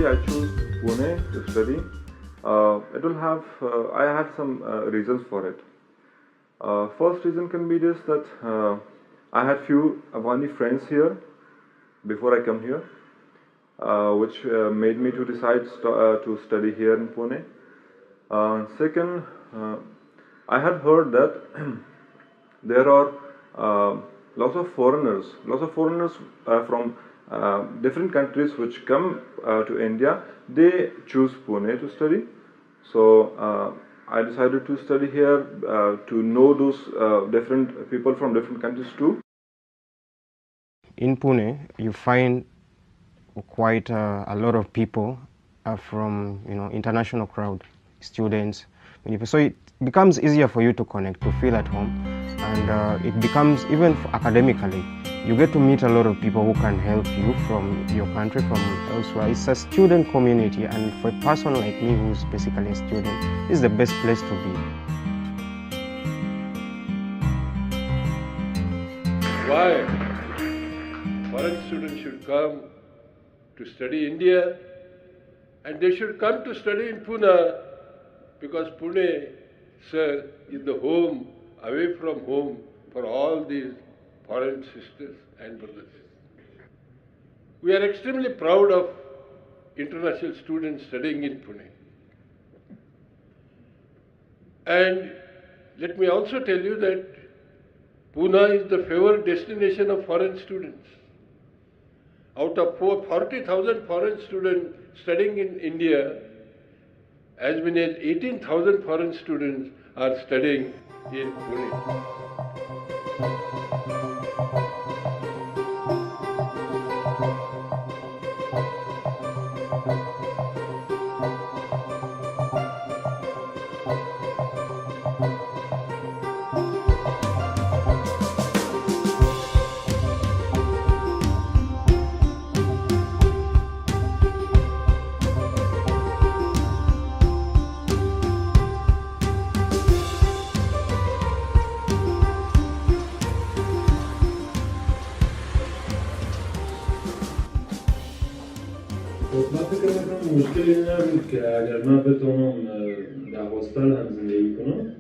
Basically, I choose Pune to study. It will have. I had some reasons for it. First reason can be this that I had few Afghani friends here before I come here, which made me to decide to study here in Pune. Second, I had heard that there are lots of foreigners from different countries which come to India. They choose Pune to study. So I decided to study here to know those different people from different countries too. In Pune, you find quite a lot of people from international crowd, students, so it becomes easier for you to connect, to feel at home, and it becomes even academically. You get to meet a lot of people who can help you from your country, from elsewhere. It's a student community, and for a person like me who's basically a student, this is the best place to be. Why foreign students should come to study India, and they should come to study in Pune, because Pune, sir, is the home, away from home, for all these foreign sisters and brothers. We are extremely proud of international students studying in Pune. And let me also tell you that Pune is the favored destination of foreign students. Out of 40,000 foreign students studying in India, as many as 18,000 foreign students are studying in Pune. من فکر میکنم مشکلی نبود که اگر من بتونم 10 سال هم زندگی کنم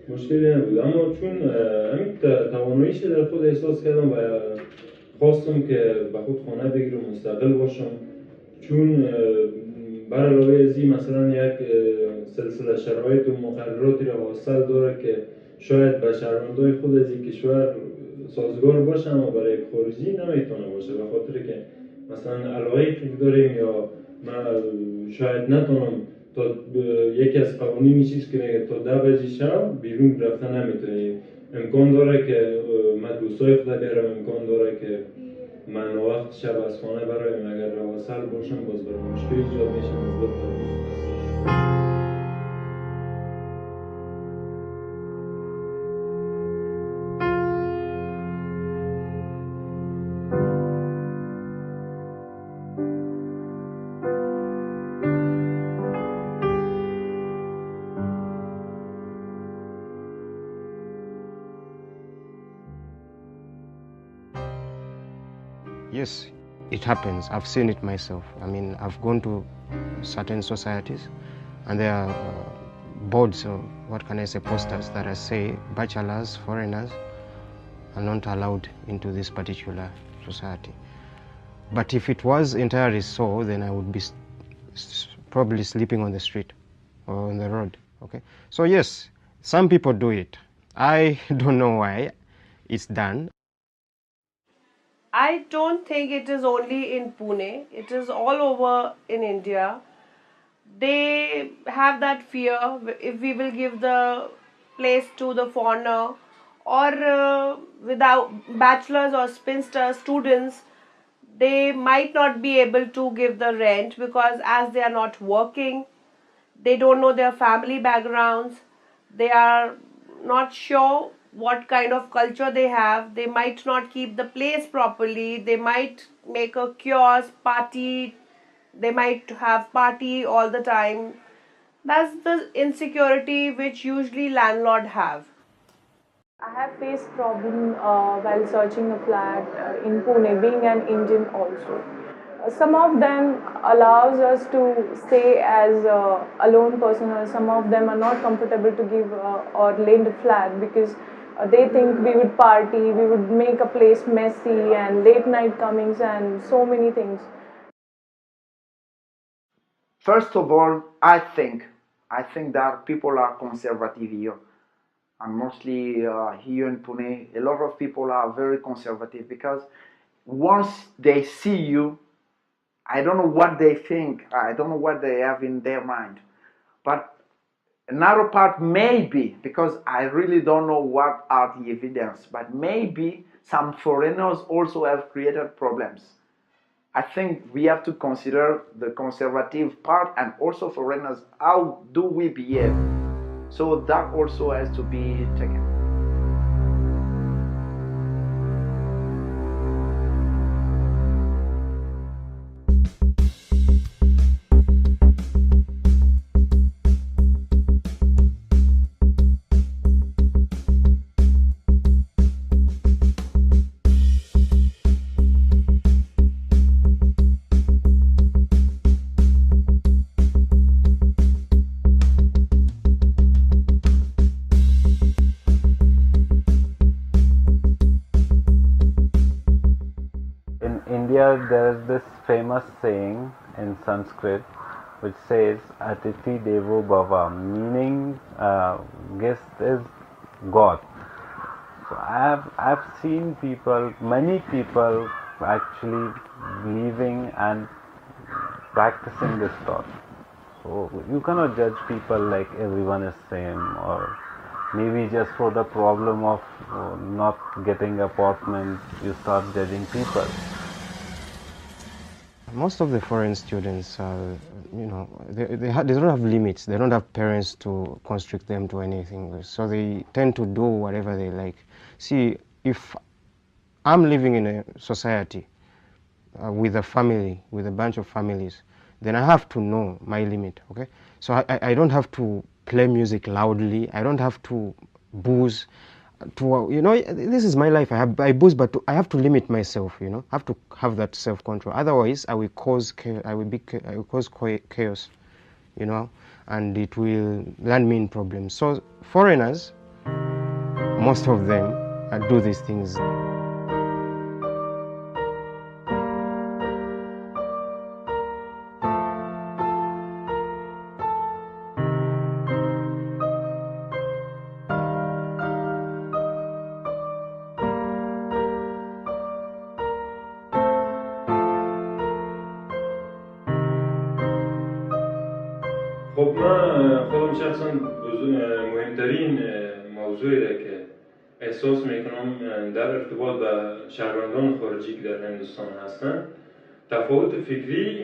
مشکلی نبود، اما چون همین تواناییش در خود احساس کردم و خواستم که به خود خانه بگیرم، مستقل باشم، چون بر علاوه از این مثلا یک سلسله شرایط و مقرراتی را حاصل داره که شاید به شهروندای خود از این کشور سازگار باشه اما برای خارجی نمیتونه باشه، به خاطر که مثلا علایقی داریم یا من شاید نتونم تا یکی از قوانین چیز که میگه تا 10 بجه شب بیرون رفتن نمیتونی. امکان داره که من دوستای خود بیارم، امکان داره که من وقت شب از خانه برایم، اگر رواسل باشم باز برای مشکل ایجاد میشه نسبت به Yes, it happens. I've seen it myself. I mean, I've gone to certain societies and there are boards, or what can I say, posters that say bachelors, foreigners are not allowed into this particular society. But if it was entirely so, then I would be probably sleeping on the street or on the road, okay? So yes, some people do it. I don't know why it's done. I don't think it is only in Pune, it is all over in India. They have that fear if we will give the place to the foreigner, or without bachelors or spinster students, they might not be able to give the rent because as they are not working, they don't know their family backgrounds, they are not sure what kind of culture they have, they might not keep the place properly, they might make a kiosk party, they might have party all the time. That's the insecurity which usually landlord have. I have faced problem while searching a flat in Pune, being an Indian also. some of them allows us to stay as a lone person, or some of them are not comfortable to give or lend a flat because they think we would party, we would make a place messy and late night comings and so many things. First of all, I think that people are conservative here, and mostly here in Pune, a lot of people are very conservative because once they see you, I don't know what they think, I don't know what they have in their mind. But another part maybe, because I really don't know what are the evidence, but maybe some foreigners also have created problems. I think we have to consider the conservative part and also foreigners. How do we behave? So that also has to be taken. In India, there is this famous saying in Sanskrit which says Atithi Devo Bhava, meaning guest is God. So I've seen people, many people actually believing and practicing this thought. So you cannot judge people like everyone is same, or maybe just for the problem of not getting apartment you start judging people. Most of the foreign students, they don't have limits. They don't have parents to constrict them to anything. So they tend to do whatever they like. See, if I'm living in a society with a family, with a bunch of families, then I have to know my limit, okay? So I don't have to play music loudly. I don't have to booze. This is my life. I booze, but I have to limit myself. I have to have that self-control. Otherwise, I will cause chaos. I will cause chaos, and it will land me in problems. So foreigners, most of them, do these things. خب من خودم شخصا مهمترین موضوعی را که احساس میکنم در ارتباط با شهروندان خارجی که در هندوستان هستند، تفاوت فکری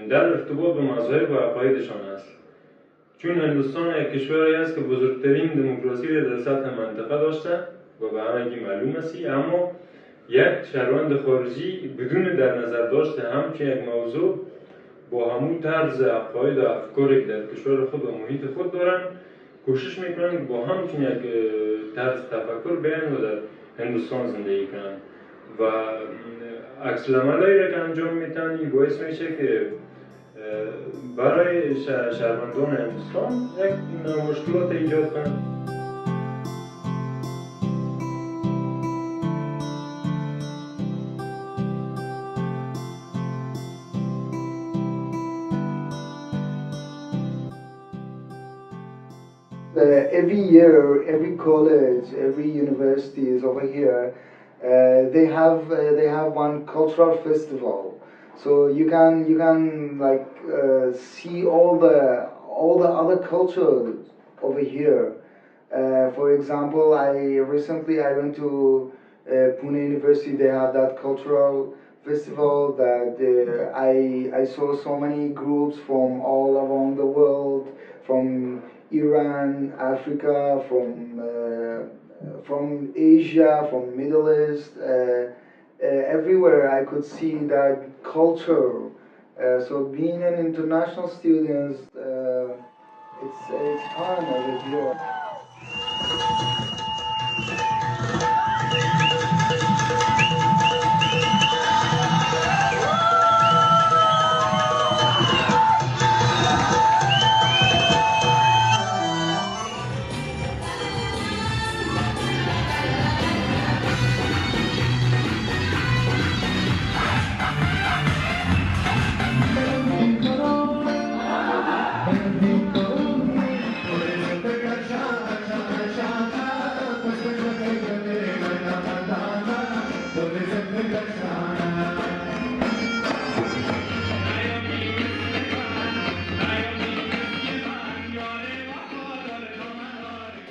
در ارتباط به مذاهب و عقایدشان است. چون هندوستان یک کشوری است که بزرگترین دموکراسی را در سطح منطقه داشته و به همگی معلوم است، اما یک شهروند خارجی بدون در نظر داشته همچون یک موضوع با همون طرز عقاید و افکاری که در کشور خود و محیط خود دارن کوشش میکنن که با همچون یک طرز تفکر بیان و در هندوستان زندگی کنن و عکس العملایی را که انجام میدن این باعث میشه که برای شهروندان هندوستان یک مشکلات ایجاد کنن. Every year, every college, every university is over here. They have one cultural festival, so you can like see all the other cultures over here. For example, I went to Pune University. They have that cultural festival that I saw so many groups from all around the world, from Iran, Africa, from Asia, from Middle East, everywhere I could see that culture. So being an international student, it's fun over here.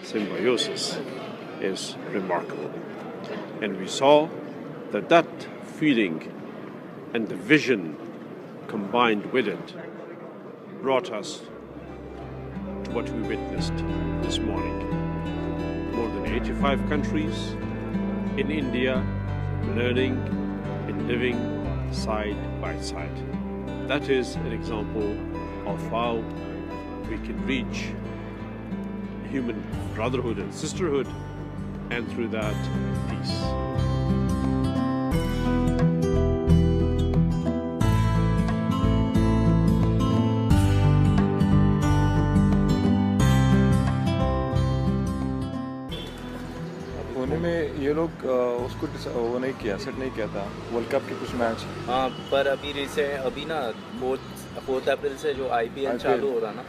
symbiosis is remarkable. And we saw that that feeling and the vision combined with it brought us to what we witnessed this morning. More than 85 countries in India learning and living side by side. That is an example of how we can reach human brotherhood and sisterhood, and through that, peace. Pune में ये लोग उसको वो नहीं किया, set नहीं किया था वर्ल्ड कप के कुछ मैच। हाँ, पर अभी ना 4 अप्रैल से जो IPL चालू हो रहा ना,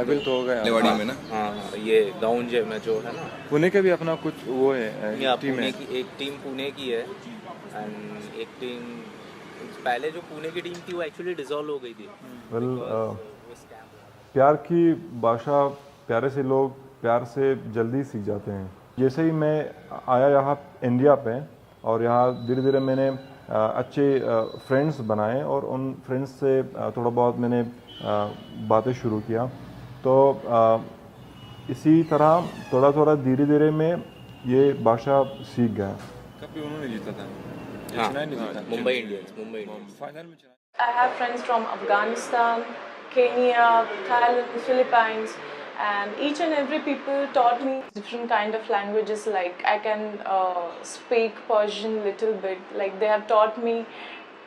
IPL तो हो गया लेवाड़ी में ना। हाँ, ये गाउंजे में जो है ना, पुणे के भी अपना कुछ वो है टीम है। एक टीम पुणे की है एंड एक टीम पहले जो पुणे की टीम थी वो एक्चुअली डिसॉल्व हो गई थी। प्यार की भाषा प्यारे से लोग प्यार से जल्दी सीख जाते हैं। जैसे ही मैं आया यहाँ इंडिया पे और यहाँ धीरे धीरे मैंने अच्छे फ्रेंड्स बनाए और उन फ्रेंड्स से थोड़ा बहुत मैंने बातें शुरू किया। तो इसी तरह थोड़ा थोड़ा धीरे धीरे मैं ये भाषा सीख गया। कभी उन्होंने जीता था, मुंबई इंडियंस फाइनल में। I have friends from Afghanistan, Kenya, Thailand, Philippines, and each and every people taught me different kind of languages. Like I can speak Persian little bit. Like they have taught me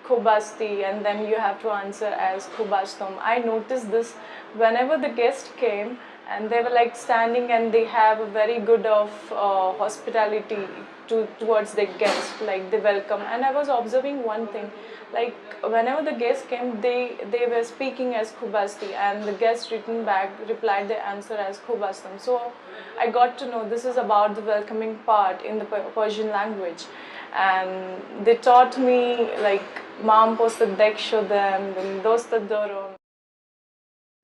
Khubasti, and then you have to answer as Khubastum. I noticed this whenever the guest came, and they were like standing, and they have a very good of hospitality towards the guest, like they welcome. And I was observing one thing, like whenever the guest came, they were speaking as Khubasti, and the guest replied the answer as Khubastum. So I got to know this is about the welcoming part in the Persian language, and they taught me like Mam posted Dekshodem, then Dostadorom.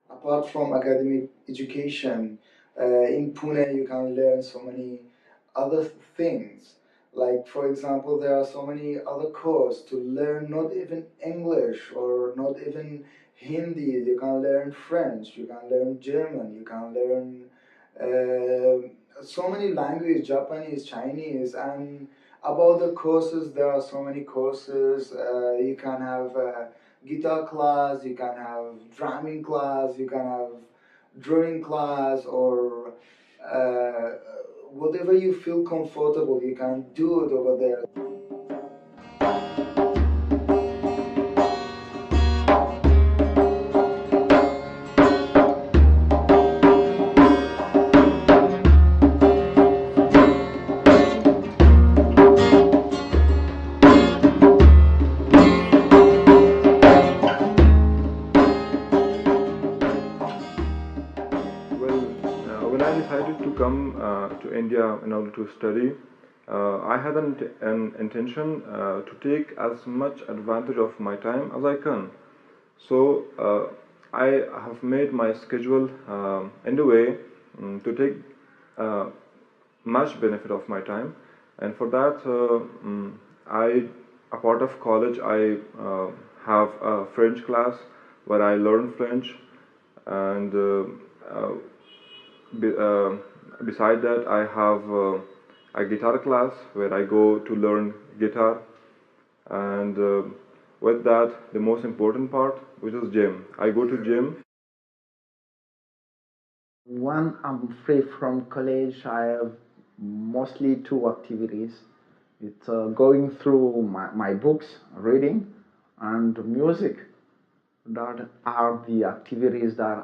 Apart from academic education, in Pune you can learn so many other things. Like, for example, there are so many other courses to learn, not even English or not even Hindi. You can learn French, you can learn German, you can learn so many languages, Japanese, Chinese. And about the courses, there are so many courses. You can have guitar class, you can have drumming class, you can have drawing class, or whatever you feel comfortable, you can do it over there. When I decided to come to India in order to study, I had an intention to take as much advantage of my time as I can. So I have made my schedule in a way to take much benefit of my time, and for that a part of college, I have a French class where I learn French, and beside that I have a guitar class where I go to learn guitar, and with that the most important part, which is gym. I go to gym. When I'm free from college, I have mostly two activities. It's going through my books, reading, and music. That are the activities that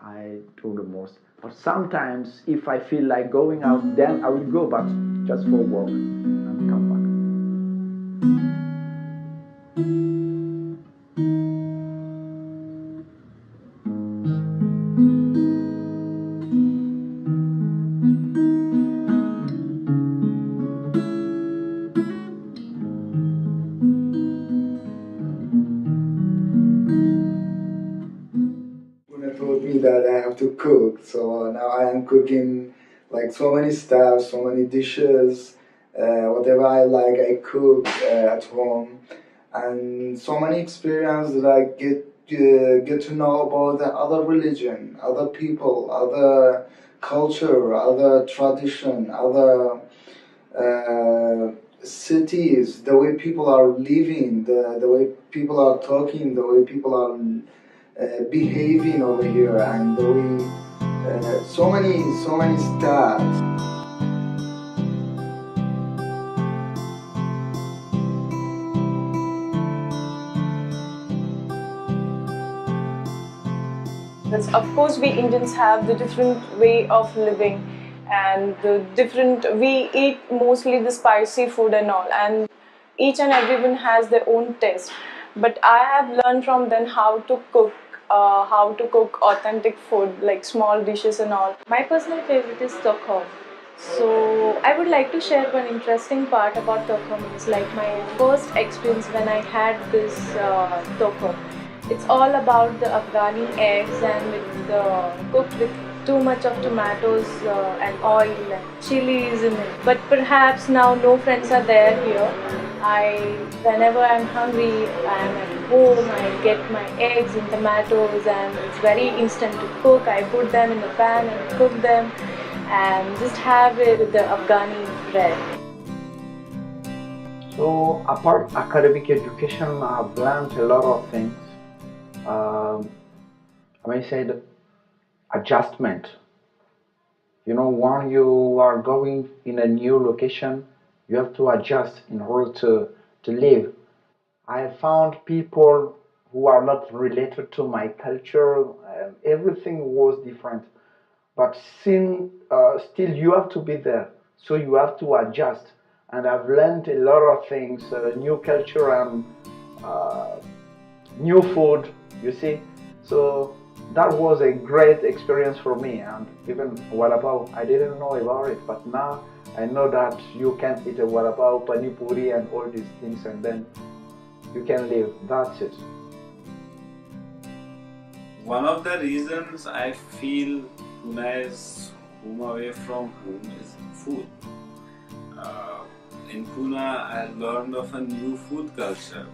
I do the most. But sometimes, if I feel like going out, then I will go back just for work and come back. Pune told me that I have to cook, so now I am cooking like so many stuff, so many dishes, whatever I like, I cook at home, and so many experience that I get to know about the other religion, other people, other culture, other tradition, other cities, the way people are living, the way people are talking, the way people are behaving over here, and the way so many stuff. Yes, of course, we Indians have the different way of living, and the different. We eat mostly the spicy food and all, and each and everyone has their own taste. But I have learned from them how to cook authentic food like small dishes and all. My personal favorite is Stockholm. So I would like to share one interesting part about Stockholm. It's like my first experience when I had this Stockholm. It's all about the Afghani eggs and cooked with too much of tomatoes and oil and chilies in it. But perhaps now no friends are there here. Whenever I'm hungry, I'm at home, I get my eggs and tomatoes, and it's very instant to cook. I put them in the pan and cook them and just have it with the Afghani bread. So apart academic education, I've learned a lot of things. I may say the adjustment. You know, when you are going in a new location, you have to adjust in order to live. I found people who are not related to my culture. Everything was different. But still, you have to be there. So you have to adjust. And I've learned a lot of things, new culture and new food, you see. So that was a great experience for me. And even Warabao, I didn't know about it, but now I know that you can eat a Warabao, Pani Puri and all these things, and then you can live. That's it. One of the reasons I feel Pune is home away from home is food. In Pune, I learned of a new food culture.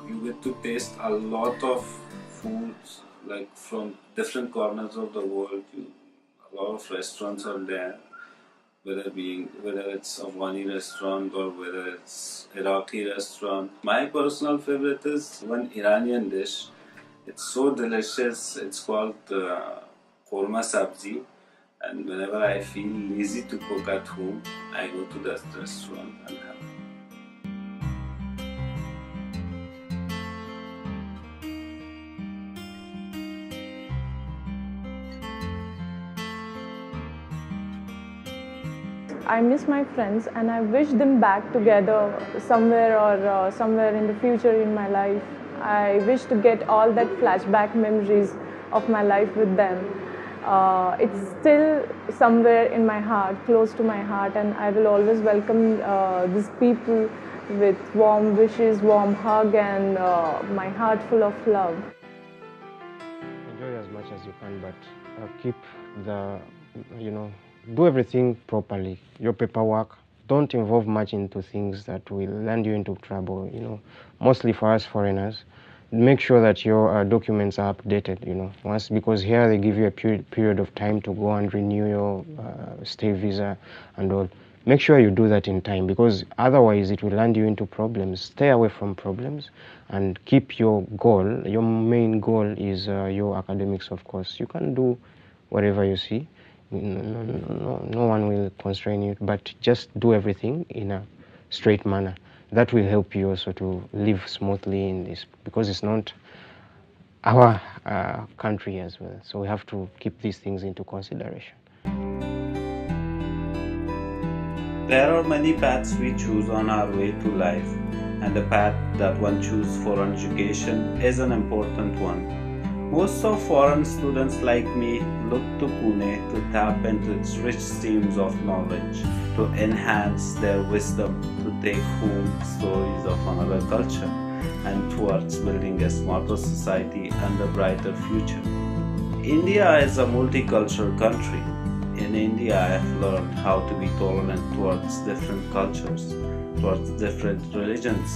You get to taste a lot of foods, like from different corners of the world. A lot of restaurants are there, whether it's a Afghani restaurant or whether it's Iraqi restaurant. My personal favorite is one Iranian dish. It's so delicious. It's called korma sabzi. And whenever I feel lazy to cook at home, I go to that restaurant and have it. I miss my friends and I wish them back together somewhere or somewhere in the future in my life. I wish to get all that flashback memories of my life with them. It's still somewhere in my heart, close to my heart, and I will always welcome these people with warm wishes, warm hug, and my heart full of love. Enjoy as much as you can, but keep do everything properly. Your paperwork, don't involve much into things that will land you into trouble, mostly for us foreigners. Make sure that your documents are updated, because here they give you a period of time to go and renew your stay visa and all. Make sure you do that in time, because otherwise it will land you into problems. Stay away from problems and keep your goal. Your main goal is your academics, of course. You can do whatever you see. No one will constrain you, but just do everything in a straight manner. That will help you also to live smoothly in this, because it's not our country as well. So we have to keep these things into consideration. There are many paths we choose on our way to life, and the path that one chooses for education is an important one. Most of foreign students like me look to Pune to tap into its rich streams of knowledge, to enhance their wisdom, to take home stories of another culture, and towards building a smarter society and a brighter future. India is a multicultural country. In India, I have learned how to be tolerant towards different cultures, towards different religions.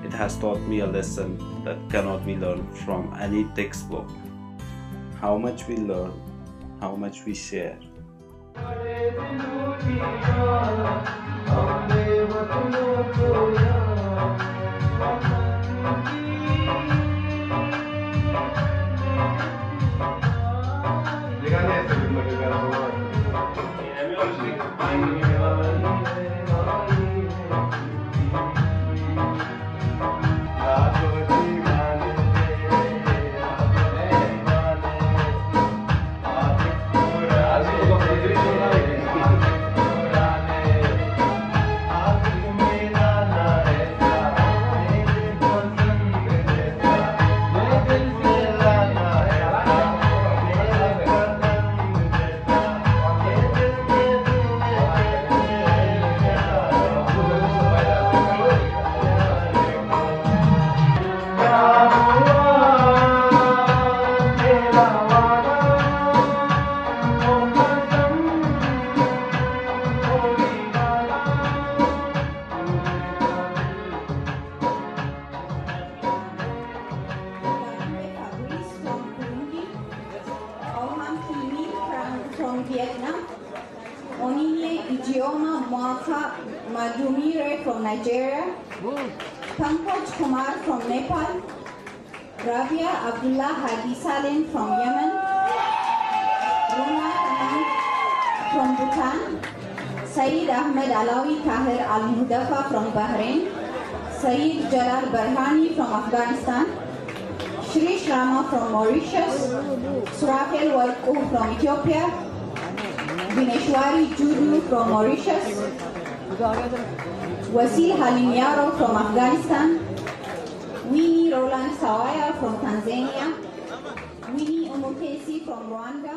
It has taught me a lesson that cannot be learned from any textbook. How much we learn, how much we share. From Vietnam, Oninye Idioma Mwaka Madumire from Nigeria, Pankaj Kumar from Nepal, Rabia Abdullah Hadi Salem from Yemen, Rona Anand from Bhutan, Saeed Ahmed Alawi Tahir Al Mudafa from Bahrain, Saeed Jalal Barhani from Afghanistan, Shrish Rama from Mauritius, Surafel Waiko from Ethiopia, Vineshwari Judu from Mauritius, Wasil Halimiaro from Afghanistan, Winnie Roland Sawaya from Tanzania, Winnie Omotesi from Rwanda,